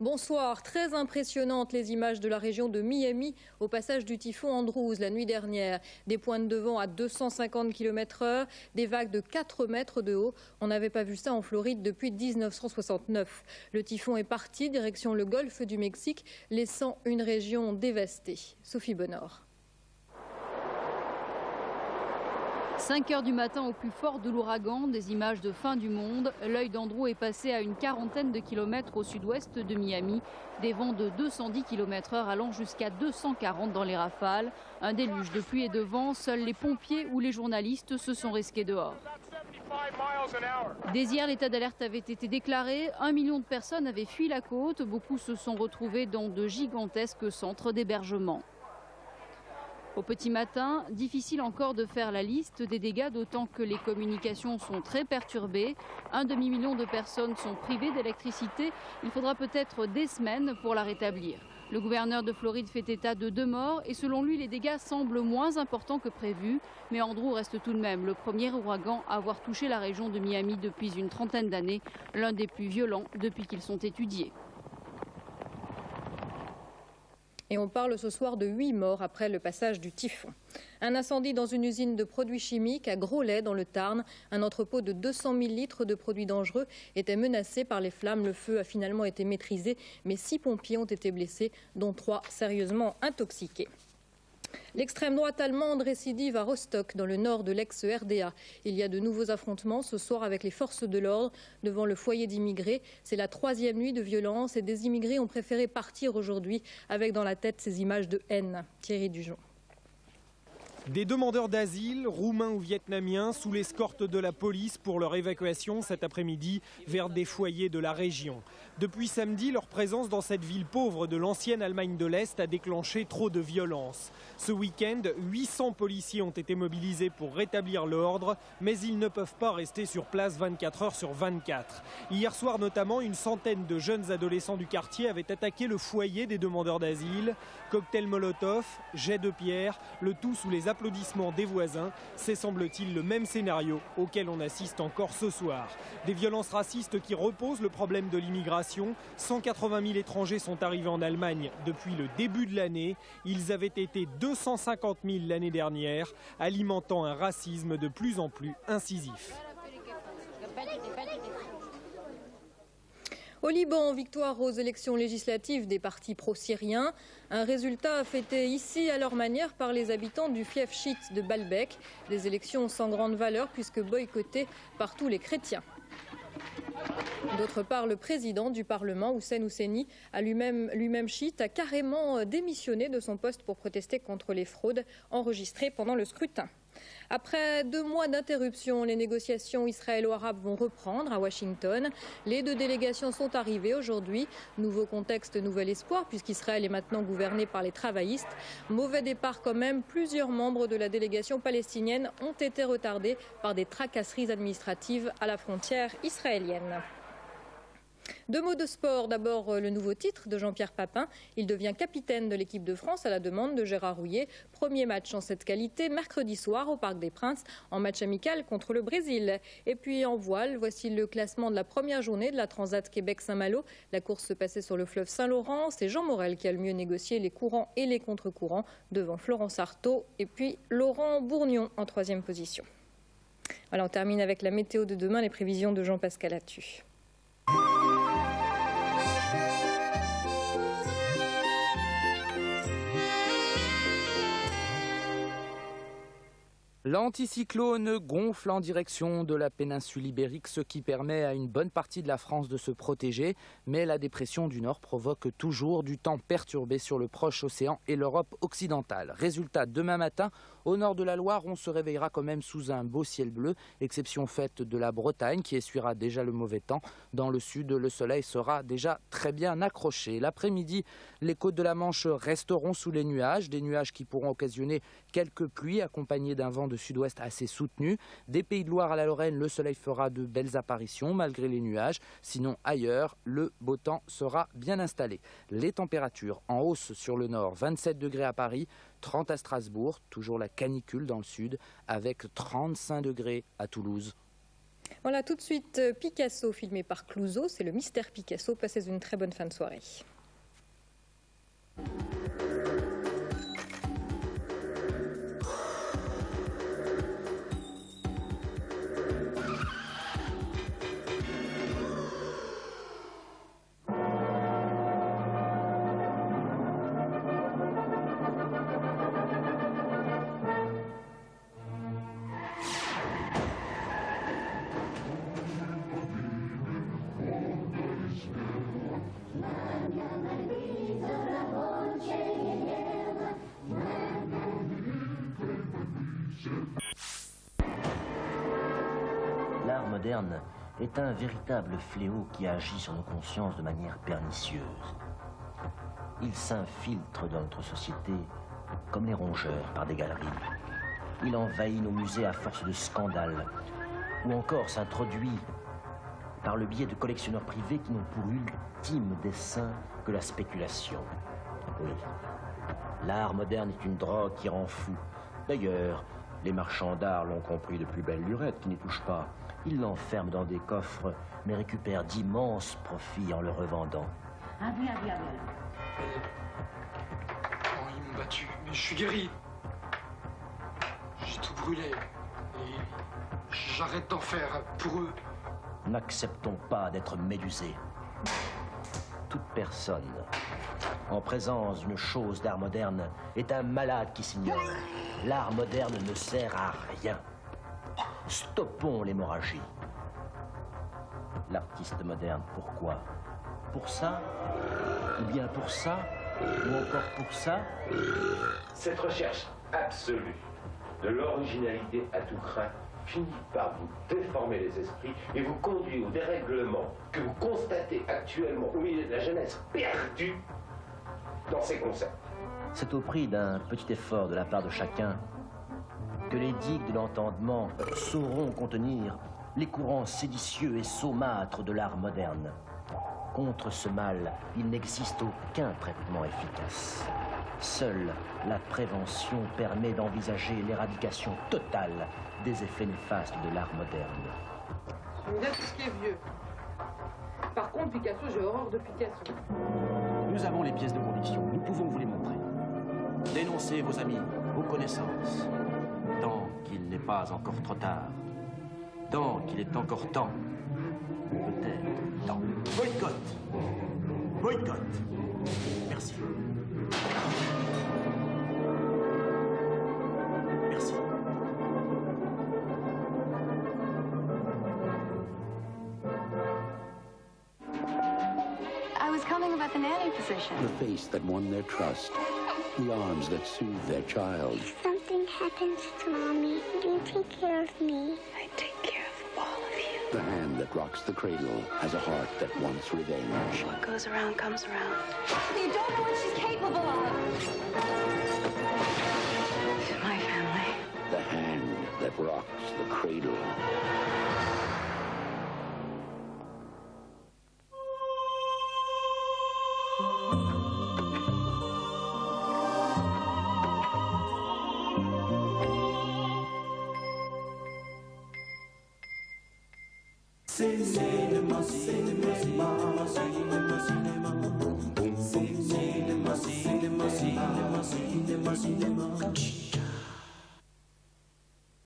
Bonsoir. Très impressionnantes les images de la région de Miami au passage du typhon Andrews la nuit dernière. Des pointes de vent à 250 km/h, des vagues de 4 mètres de haut. On n'avait pas vu ça en Floride depuis 1969. Le typhon est parti direction le golfe du Mexique, laissant une région dévastée. Sophie Bonnor. 5 heures du matin au plus fort de l'ouragan, des images de fin du monde. L'œil d'Andrew est passé à une quarantaine de kilomètres au sud-ouest de Miami. Des vents de 210 km/h allant jusqu'à 240 dans les rafales. Un déluge de pluie et de vent, seuls les pompiers ou les journalistes se sont risqués dehors. Dès hier, l'état d'alerte avait été déclaré. 1 million de personnes avaient fui la côte. Beaucoup se sont retrouvés dans de gigantesques centres d'hébergement. Au petit matin, difficile encore de faire la liste des dégâts, d'autant que les communications sont très perturbées. 1 demi-million de personnes sont privées d'électricité. Il faudra peut-être des semaines pour la rétablir. Le gouverneur de Floride fait état de 2 morts et selon lui, les dégâts semblent moins importants que prévu. Mais Andrew reste tout de même le premier ouragan à avoir touché la région de Miami depuis une trentaine d'années, l'un des plus violents depuis qu'ils sont étudiés. Et on parle ce soir de 8 morts après le passage du typhon. Un incendie dans une usine de produits chimiques à Groslay dans le Tarn. Un entrepôt de 200 000 litres de produits dangereux était menacé par les flammes. Le feu a finalement été maîtrisé, mais 6 pompiers ont été blessés, dont 3 sérieusement intoxiqués. L'extrême droite allemande récidive à Rostock, dans le nord de l'ex-RDA. Il y a de nouveaux affrontements ce soir avec les forces de l'ordre devant le foyer d'immigrés. C'est la 3e nuit de violence et des immigrés ont préféré partir aujourd'hui avec dans la tête ces images de haine. Thierry Dujon. Des demandeurs d'asile, roumains ou vietnamiens, sous l'escorte de la police pour leur évacuation cet après-midi vers des foyers de la région. Depuis samedi, leur présence dans cette ville pauvre de l'ancienne Allemagne de l'Est a déclenché trop de violence. Ce week-end, 800 policiers ont été mobilisés pour rétablir l'ordre, mais ils ne peuvent pas rester sur place 24 heures sur 24. Hier soir notamment, une centaine de jeunes adolescents du quartier avaient attaqué le foyer des demandeurs d'asile. Cocktail Molotov, jets de pierre, le tout sous les applaudissements des voisins. C'est semble-t-il le même scénario auquel on assiste encore ce soir. Des violences racistes qui reposent le problème de l'immigration. 180 000 étrangers sont arrivés en Allemagne depuis le début de l'année. Ils avaient été 250 000 l'année dernière, alimentant un racisme de plus en plus incisif. Au Liban, victoire aux élections législatives des partis pro-syriens. Un résultat fêté ici à leur manière par les habitants du fief chiite de Baalbek. Des élections sans grande valeur puisque boycottées par tous les chrétiens. D'autre part, le président du Parlement, Hussein Husseini, lui-même chiite, a carrément démissionné de son poste pour protester contre les fraudes enregistrées pendant le scrutin. Après 2 mois d'interruption, les négociations israélo-arabes vont reprendre à Washington. Les 2 délégations sont arrivées aujourd'hui. Nouveau contexte, nouvel espoir, puisqu'Israël est maintenant gouverné par les travaillistes. Mauvais départ quand même, plusieurs membres de la délégation palestinienne ont été retardés par des tracasseries administratives à la frontière israélienne. 2 mots de sport. D'abord, le nouveau titre de Jean-Pierre Papin. Il devient capitaine de l'équipe de France à la demande de Gérard Rouillet. Premier match en cette qualité, mercredi soir au Parc des Princes, en match amical contre le Brésil. Et puis en voile, voici le classement de la première journée de la Transat Québec-Saint-Malo. La course se passait sur le fleuve Saint-Laurent. C'est Jean Morel qui a le mieux négocié les courants et les contre-courants devant Florence Artaud et puis Laurent Bourgnon en 3e position. Voilà, on termine avec la météo de demain, les prévisions de Jean-Pascal Attu. L'anticyclone gonfle en direction de la péninsule ibérique, ce qui permet à une bonne partie de la France de se protéger. Mais la dépression du Nord provoque toujours du temps perturbé sur le proche océan et l'Europe occidentale. Résultat, demain matin, au nord de la Loire, on se réveillera quand même sous un beau ciel bleu, exception faite de la Bretagne qui essuiera déjà le mauvais temps. Dans le sud, le soleil sera déjà très bien accroché. L'après-midi, les côtes de la Manche resteront sous les nuages, des nuages qui pourront occasionner quelques pluies accompagnées d'un vent de sud-ouest assez soutenu. Des Pays de Loire à la Lorraine, le soleil fera de belles apparitions malgré les nuages. Sinon ailleurs, le beau temps sera bien installé. Les températures en hausse sur le nord, 27 degrés à Paris, 30 à Strasbourg, toujours la canicule dans le sud, avec 35 degrés à Toulouse. Voilà tout de suite Picasso filmé par Clouzot, c'est le mystère Picasso. Passez une très bonne fin de soirée. L'art moderne est un véritable fléau qui agit sur nos consciences de manière pernicieuse. Il s'infiltre dans notre société comme les rongeurs par des galeries. Il envahit nos musées à force de scandales, ou encore s'introduit par le biais de collectionneurs privés qui n'ont pour ultime dessein que la spéculation. Oui, l'art moderne est une drogue qui rend fou. D'ailleurs, les marchands d'art l'ont compris de plus belle lurette qui n'y touchent pas. Ils l'enferment dans des coffres, mais récupèrent d'immenses profits en le revendant. Oh, ils m'ont battu, mais je suis guéri. J'ai tout brûlé. Et j'arrête d'en faire pour eux. N'acceptons pas d'être médusés. Toute personne en présence d'une chose d'art moderne est un malade qui s'ignore. L'art moderne ne sert à rien. Stoppons l'hémorragie. L'artiste moderne, pourquoi? Pour ça? Ou bien pour ça? Ou encore pour ça? Cette recherche absolue de l'originalité à tout craint finit par vous déformer les esprits et vous conduit au dérèglement que vous constatez actuellement au milieu de la jeunesse perdue dans ces concepts. C'est au prix d'un petit effort de la part de chacun que les digues de l'entendement sauront contenir les courants séditieux et saumâtres de l'art moderne. Contre ce mal, il n'existe aucun traitement efficace. Seule la prévention permet d'envisager l'éradication totale des effets néfastes de l'art moderne. J'aime bien tout ce qui est vieux. Par contre, Picasso, j'ai horreur de Picasso. Nous avons les pièces de conviction, nous pouvons vous les montrer. Dénoncez vos amis, vos connaissances. Tant qu'il n'est pas encore trop tard. Tant qu'il est encore temps. Peut-être temps. Boycott. Boycott. Merci. Merci. I was calling about the nanny position. The face that won their trust. The arms that soothed their child. If something happens to Mommy, will you take care of me? I take care of all of you. The hand that rocks the cradle has a heart that wants revenge. What goes around comes around. You don't know what she's capable of. My family. The hand that rocks the cradle. Cinéma, cinéma, cinéma, cinéma, cinéma, cinéma, cinéma, cinéma, cinéma, cinéma, cinéma.